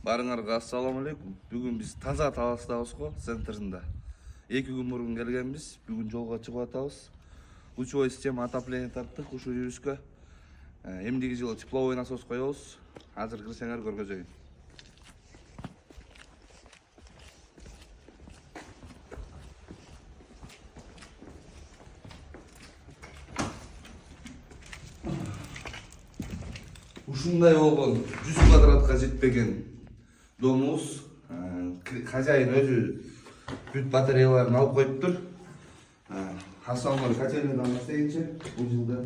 Барыңарга ассаламу алейкум. Бүгүн биз таза Таластабыз го, центринде. 2 күн мурун келгенбиз. Бүгүн жолго чыгып атабыз. Лучевой система отопления тарттык ушул жүрүшкө. Эмдиги жылы тепловой насос коебуз. Азыр кирсеңер көргөзөйүн. Ушундай болгон 100 квадратка жетпеген домубуз. Хозяин өзү бүт батареяларын алып коюптур. Основной котельныйдан баштайынчы бул жылда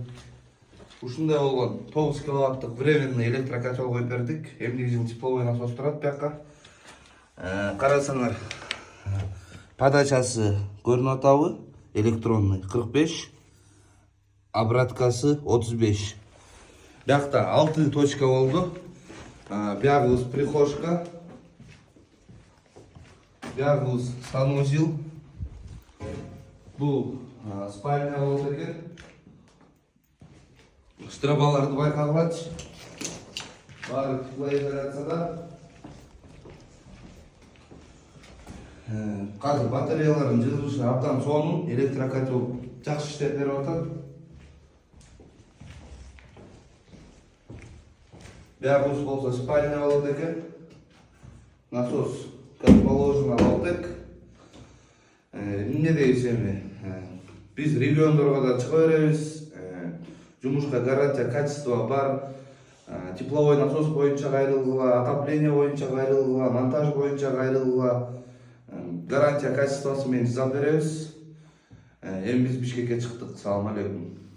ушундай болгон 9 киловаттык временный электрокотел коюп бердик. Эмдиги жыл тепловой насос турат бияка. Карасаңар, подачасы көрүнүп атабы? Электронный 45, обраткасы 35. Биякта 6 точка болду. Биягыбыз прихожка, биягыбыз санузел. Бул спальня болот экен. Стробаларды байкагылачы. Баары теплоизоляцияда. Казыр батареялардын жылышы абдан сонун, электрокотел жакшы иштеп берип атат. Биягыбыз болсо спальня болот экен. Насос как положено болдук. Эмне дейбиз эми? Биз региондорго да чыга беребиз. Жумушка гарантия качество бар. Тепловой насос боюнча кайрылгыла, отопление боюнча кайрылгыла, монтаж боюнча кайрылгыла. Гарантия качествосы менен жасап беребиз. Эми биз Бишкекке чыктык. Салам алейкум.